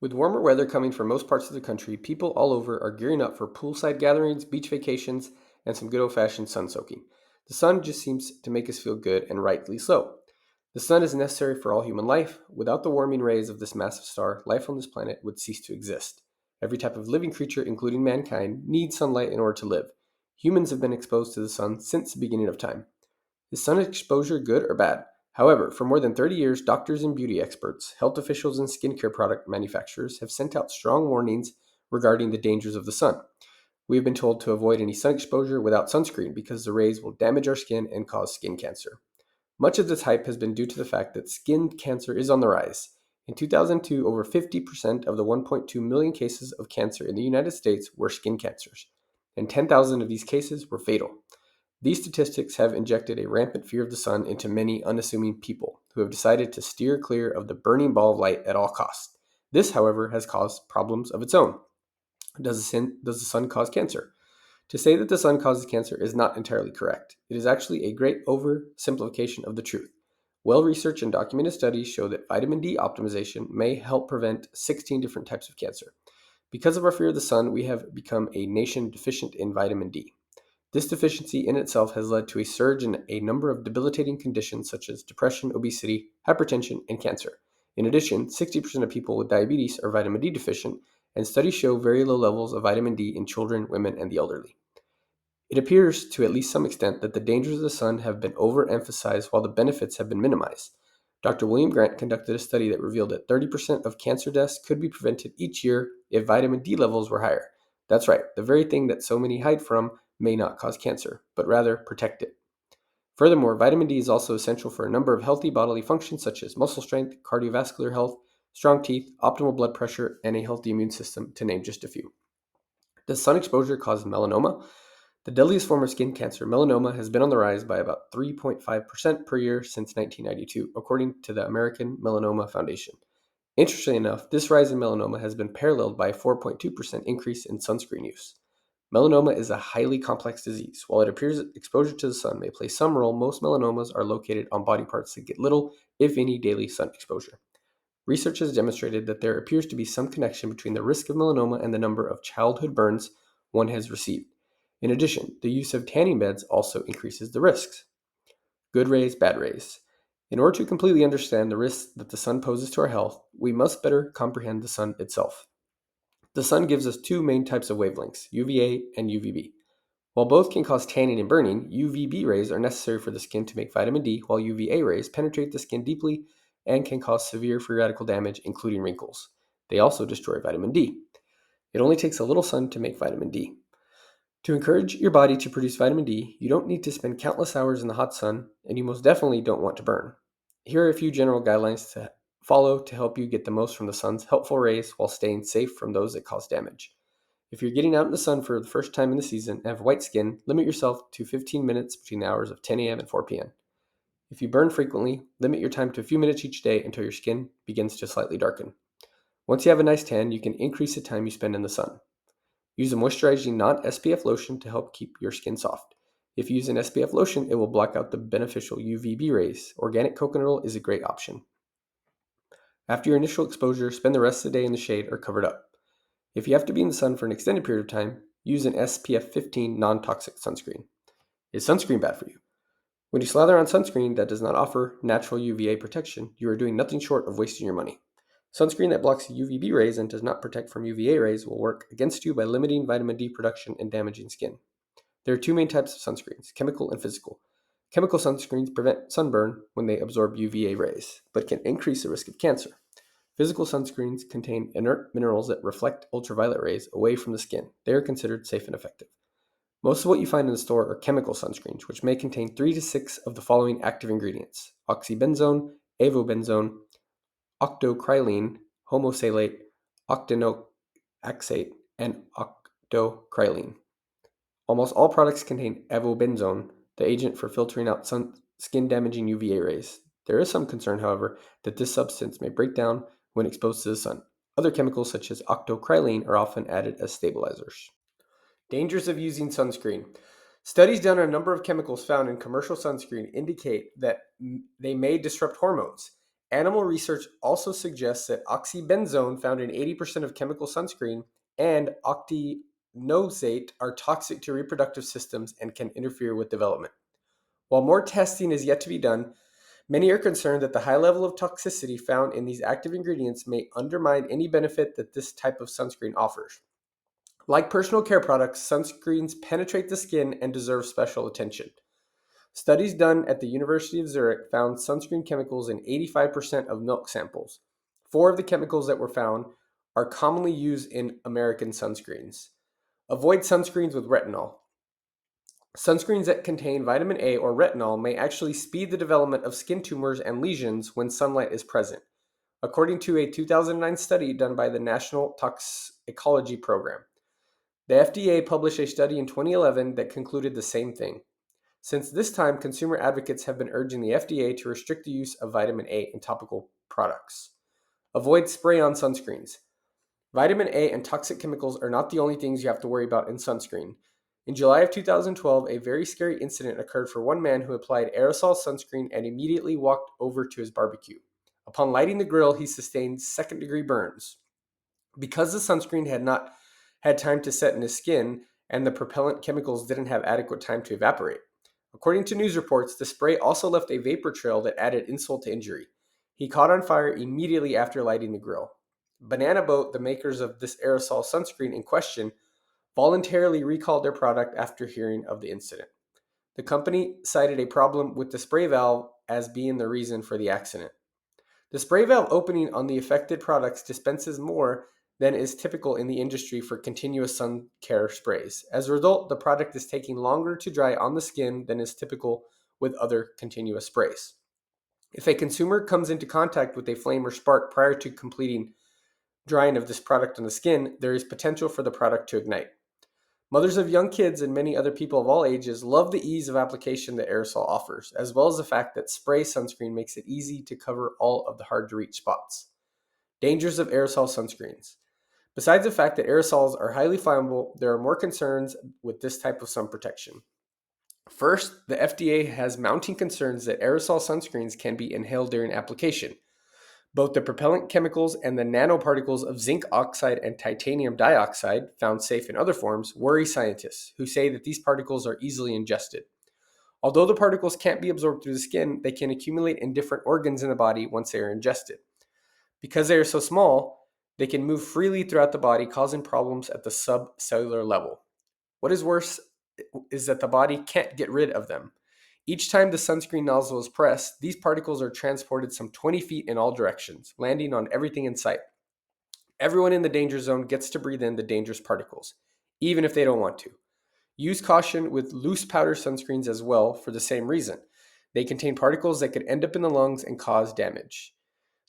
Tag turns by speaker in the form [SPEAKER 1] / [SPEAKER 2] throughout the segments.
[SPEAKER 1] With warmer weather coming from most parts of the country, people all over are gearing up for poolside gatherings, beach vacations, and some good old fashioned sun soaking. The sun just seems to make us feel good, and rightly so. The sun is necessary for all human life. Without the warming rays of this massive star, life on this planet would cease to exist. Every type of living creature, including mankind, needs sunlight in order to live. Humans have been exposed to the sun since the beginning of time. Is sun exposure good or bad? However, for more than 30 years, doctors and beauty experts, health officials, and skincare product manufacturers have sent out strong warnings regarding the dangers of the sun. We have been told to avoid any sun exposure without sunscreen because the rays will damage our skin and cause skin cancer. Much of this hype has been due to the fact that skin cancer is on the rise. In 2002, over 50% of the 1.2 million cases of cancer in the United States were skin cancers, and 10,000 of these cases were fatal. These statistics have injected a rampant fear of the sun into many unassuming people who have decided to steer clear of the burning ball of light at all costs. This, however, has caused problems of its own. Does the sun cause cancer? To say that the sun causes cancer is not entirely correct. It is actually a great oversimplification of the truth. Well researched and documented studies show that vitamin D optimization may help prevent 16 different types of cancer. Because of our fear of the sun, we have become a nation deficient in vitamin D. This deficiency in itself has led to a surge in a number of debilitating conditions such as depression, obesity, hypertension, and cancer. In addition, 60% of people with diabetes are vitamin D deficient, and studies show very low levels of vitamin D in children, women, and the elderly. It appears, to at least some extent, that the dangers of the sun have been overemphasized while the benefits have been minimized. Dr. William Grant conducted a study that revealed that 30% of cancer deaths could be prevented each year if vitamin D levels were higher. That's right, the very thing that so many hide from may not cause cancer, but rather protect it. Furthermore, vitamin D is also essential for a number of healthy bodily functions such as muscle strength, cardiovascular health, strong teeth, optimal blood pressure, and a healthy immune system, to name just a few. Does sun exposure cause melanoma? The deadliest form of skin cancer, melanoma, has been on the rise by about 3.5% per year since 1992, according to the American Melanoma Foundation. Interestingly enough, this rise in melanoma has been paralleled by a 4.2% increase in sunscreen use. Melanoma is a highly complex disease. While it appears that exposure to the sun may play some role, most melanomas are located on body parts that get little, if any, daily sun exposure. Research has demonstrated that there appears to be some connection between the risk of melanoma and the number of childhood burns one has received. In addition, the use of tanning beds also increases the risks. Good rays, bad rays. In order to completely understand the risks that the sun poses to our health, we must better comprehend the sun itself. The sun gives us two main types of wavelengths, UVA and UVB. While both can cause tanning and burning, UVB rays are necessary for the skin to make vitamin D, while UVA rays penetrate the skin deeply and can cause severe free radical damage, including wrinkles. They also destroy vitamin D. It only takes a little sun to make vitamin D. To encourage your body to produce vitamin D, you don't need to spend countless hours in the hot sun, and you most definitely don't want to burn. Here are a few general guidelines to follow to help you get the most from the sun's helpful rays while staying safe from those that cause damage. If you're getting out in the sun for the first time in the season and have white skin, limit yourself to 15 minutes between the hours of 10 a.m. and 4 p.m. If you burn frequently, limit your time to a few minutes each day until your skin begins to slightly darken. Once you have a nice tan, you can increase the time you spend in the sun. Use a moisturizing non-SPF lotion to help keep your skin soft. If you use an SPF lotion, it will block out the beneficial UVB rays. Organic coconut oil is a great option. After your initial exposure, spend the rest of the day in the shade or covered up. If you have to be in the sun for an extended period of time, use an SPF 15 non-toxic sunscreen. Is sunscreen bad for you? When you slather on sunscreen that does not offer natural UVA protection, you are doing nothing short of wasting your money. Sunscreen that blocks UVB rays and does not protect from UVA rays will work against you by limiting vitamin D production and damaging skin. There are two main types of sunscreens, chemical and physical. Chemical sunscreens prevent sunburn when they absorb UVA rays, but can increase the risk of cancer. Physical sunscreens contain inert minerals that reflect ultraviolet rays away from the skin. They are considered safe and effective. Most of what you find in the store are chemical sunscreens, which may contain 3 to 6 of the following active ingredients: oxybenzone, avobenzone, octocrylene, homosalate, octinoxate, and octocrylene. Almost all products contain avobenzone, the agent for filtering out skin-damaging UVA rays. There is some concern, however, that this substance may break down when exposed to the sun. Other chemicals such as octocrylene are often added as stabilizers. Dangers of using sunscreen. Studies done on a number of chemicals found in commercial sunscreen indicate that they may disrupt hormones Animal research also suggests that oxybenzone, found in 80% of chemical sunscreen, and octinoxate are toxic to reproductive systems and can interfere with development. While more testing is yet to be done, many are concerned that the high level of toxicity found in these active ingredients may undermine any benefit that this type of sunscreen offers. Like personal care products, sunscreens penetrate the skin and deserve special attention. Studies done at the University of Zurich found sunscreen chemicals in 85% of milk samples. Four of the chemicals that were found are commonly used in American sunscreens. Avoid sunscreens with retinol. Sunscreens that contain vitamin A or retinol may actually speed the development of skin tumors and lesions when sunlight is present, according to a 2009 study done by the National Toxicology Program. The FDA published a study in 2011 that concluded the same thing. Since this time, consumer advocates have been urging the FDA to restrict the use of vitamin A in topical products. Avoid spray-on sunscreens. Vitamin A and toxic chemicals are not the only things you have to worry about in sunscreen. In July of 2012, a very scary incident occurred for one man who applied aerosol sunscreen and immediately walked over to his barbecue. Upon lighting the grill, he sustained second-degree burns. Because the sunscreen had not had time to set in his skin and the propellant chemicals didn't have adequate time to evaporate. According to news reports, the spray also left a vapor trail that added insult to injury. He caught on fire immediately after lighting the grill. Banana Boat, the makers of this aerosol sunscreen in question, voluntarily recalled their product after hearing of the incident. The company cited a problem with the spray valve as being the reason for the accident. The spray valve opening on the affected products dispenses more than is typical in the industry for continuous sun care sprays. As a result, the product is taking longer to dry on the skin than is typical with other continuous sprays. If a consumer comes into contact with a flame or spark prior to completing drying of this product on the skin, there is potential for the product to ignite. Mothers of young kids and many other people of all ages love the ease of application that aerosol offers, as well as the fact that spray sunscreen makes it easy to cover all of the hard-to-reach spots. Dangers of aerosol sunscreens. Besides the fact that aerosols are highly flammable, there are more concerns with this type of sun protection. First, the FDA has mounting concerns that aerosol sunscreens can be inhaled during application. Both the propellant chemicals and the nanoparticles of zinc oxide and titanium dioxide, found safe in other forms, worry scientists, who say that these particles are easily ingested. Although the particles can't be absorbed through the skin, they can accumulate in different organs in the body once they are ingested. Because they are so small, they can move freely throughout the body, causing problems at the subcellular level. What is worse is that the body can't get rid of them. Each time the sunscreen nozzle is pressed, these particles are transported some 20 feet in all directions, landing on everything in sight. Everyone in the danger zone gets to breathe in the dangerous particles, even if they don't want to. Use caution with loose powder sunscreens as well for the same reason. They contain particles that could end up in the lungs and cause damage.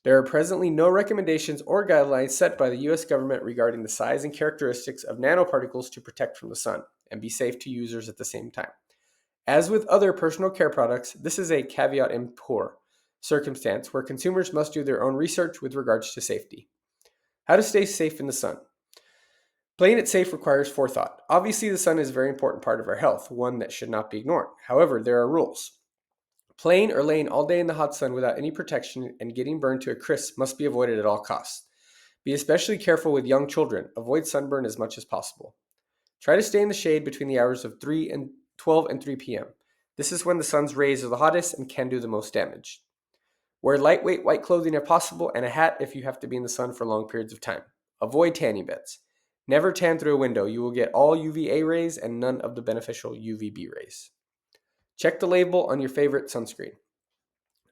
[SPEAKER 1] There are presently no recommendations or guidelines set by the US government regarding the size and characteristics of nanoparticles to protect from the sun and be safe to users at the same time. As with other personal care products, this is a caveat emptor circumstance where consumers must do their own research with regards to safety. How to stay safe in the sun. Playing it safe requires forethought. Obviously, the sun is a very important part of our health, one that should not be ignored. However, there are rules. Playing or laying all day in the hot sun without any protection and getting burned to a crisp must be avoided at all costs. Be especially careful with young children. Avoid sunburn as much as possible. Try to stay in the shade between the hours of 12 and 3 p.m. This is when the sun's rays are the hottest and can do the most damage. Wear lightweight white clothing if possible and a hat if you have to be in the sun for long periods of time. Avoid tanning beds. Never tan through a window. You will get all UVA rays and none of the beneficial UVB rays. Check the label on your favorite sunscreen.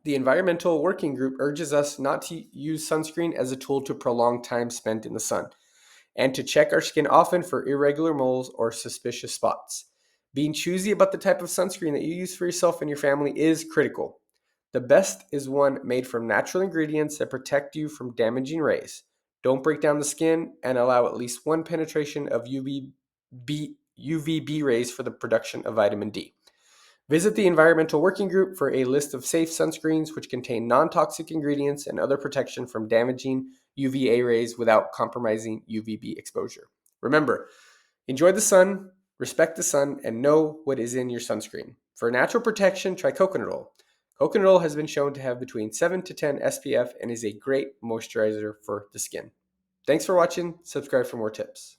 [SPEAKER 1] The Environmental Working Group urges us not to use sunscreen as a tool to prolong time spent in the sun, and to check our skin often for irregular moles or suspicious spots. Being choosy about the type of sunscreen that you use for yourself and your family is critical. The best is one made from natural ingredients that protect you from damaging rays. Don't break down the skin and allow at least one penetration of UVB rays for the production of vitamin D. Visit the Environmental Working Group for a list of safe sunscreens which contain non-toxic ingredients and other protection from damaging UVA rays without compromising UVB exposure. Remember, enjoy the sun, respect the sun, and know what is in your sunscreen. For natural protection, try coconut oil. Coconut oil has been shown to have between 7 to 10 SPF and is a great moisturizer for the skin. Thanks for watching. Subscribe for more tips.